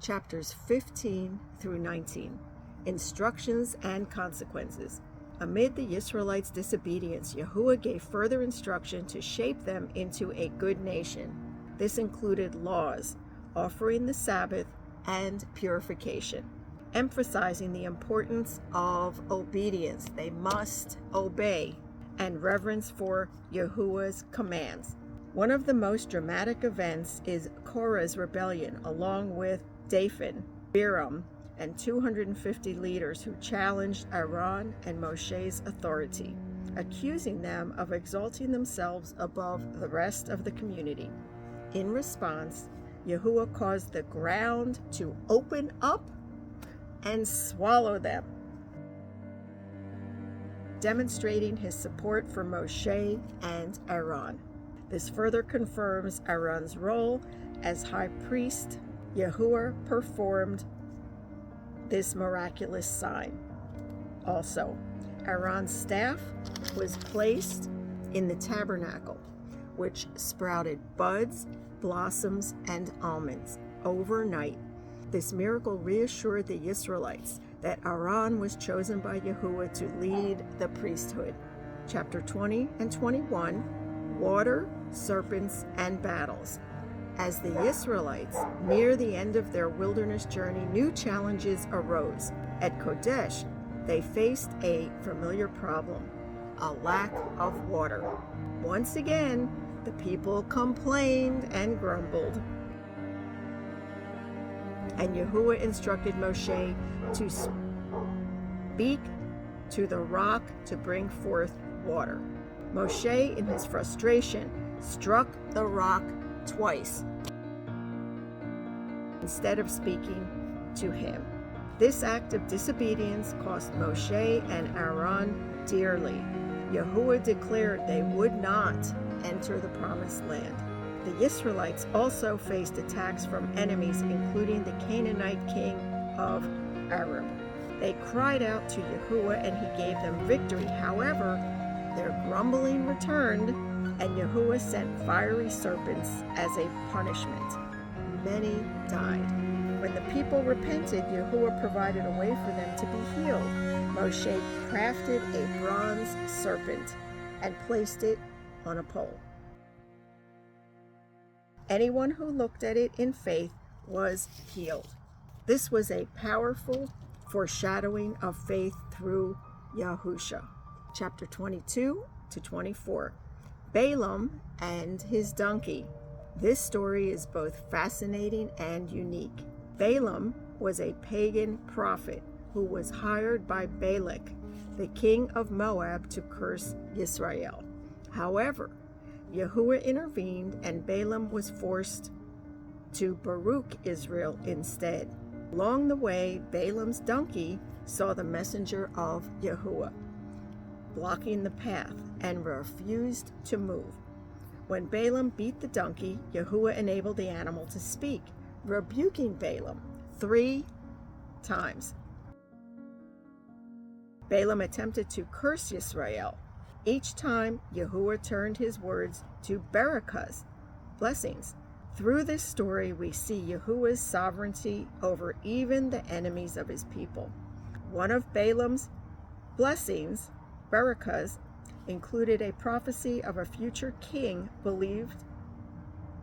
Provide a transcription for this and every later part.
chapters 15 through 19. Instructions and consequences. Amid the Israelites' disobedience, Yahuwah gave further instruction to shape them into a good nation. This included laws, offering the Sabbath, and purification, emphasizing the importance of obedience. They must obey, and reverence for Yahuwah's commands. One of the most dramatic events is Korah's rebellion, along with Dathan, Abiram, and 250 leaders who challenged Aaron and Moshe's authority, accusing them of exalting themselves above the rest of the community. In response, Yahuwah caused the ground to open up and swallow them, demonstrating his support for Moshe and Aaron. This further confirms Aaron's role as high priest. Yahuwah performed this miraculous sign. Also, Aaron's staff was placed in the tabernacle, which sprouted buds, blossoms, and almonds overnight. This miracle reassured the Israelites that Aaron was chosen by Yahuwah to lead the priesthood. Chapter 20 and 21, water, serpents, and battles. As the Israelites near the end of their wilderness journey, new challenges arose. At Kodesh, they faced a familiar problem, a lack of water. Once again, the people complained and grumbled. And Yahuwah instructed Moshe to speak to the rock to bring forth water. Moshe, in his frustration, struck the rock twice instead of speaking to him. This act of disobedience cost Moshe and Aaron dearly. Yahuwah declared they would not enter the promised land. The Israelites also faced attacks from enemies, including the Canaanite king of Arab. They cried out to Yahuwah and he gave them victory. However, their grumbling returned, and Yahuwah sent fiery serpents as a punishment. Many died. When the people repented, Yahuwah provided a way for them to be healed. Moshe crafted a bronze serpent and placed it on a pole. Anyone who looked at it in faith was healed. This was a powerful foreshadowing of faith through Yahusha. Chapter 22 to 24. Balaam and his donkey. This story is both fascinating and unique. Balaam was a pagan prophet who was hired by Balak, the king of Moab, to curse Israel. However, Yahuwah intervened and Balaam was forced to Baruch Israel instead. Along the way, Balaam's donkey saw the messenger of Yahuwah blocking the path and refused to move. When Balaam beat the donkey, Yahuwah enabled the animal to speak, rebuking Balaam 3 times. Balaam attempted to curse Israel. Each time, Yahuwah turned his words to barakahs, blessings. Through this story, we see Yahuwah's sovereignty over even the enemies of his people. One of Balaam's blessings, barakahs, included a prophecy of a future king believed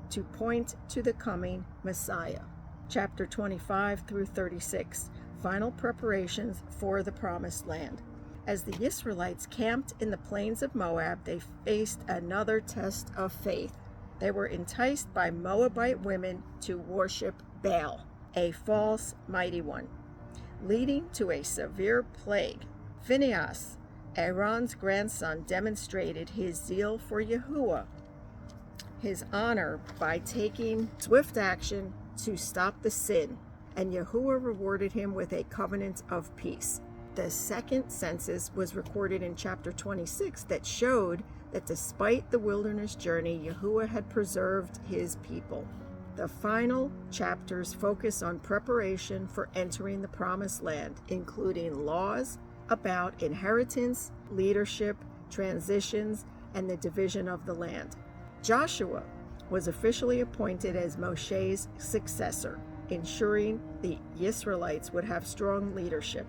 to point to the coming Messiah. Chapter 25 through 36, final preparations for the promised land. As the Israelites camped in the plains of Moab, they faced another test of faith. They were enticed by Moabite women to worship Baal, a false mighty one, leading to a severe plague. Phinehas, Aaron's grandson, demonstrated his zeal for Yahuwah, his honor, by taking swift action to stop the sin, and Yahuwah rewarded him with a covenant of peace. The second census was recorded in chapter 26 that showed that despite the wilderness journey, Yahuwah had preserved his people. The final chapters focus on preparation for entering the promised land, including laws about inheritance, leadership, transitions, and the division of the land. Joshua was officially appointed as Moshe's successor. ensuring the Israelites would have strong leadership.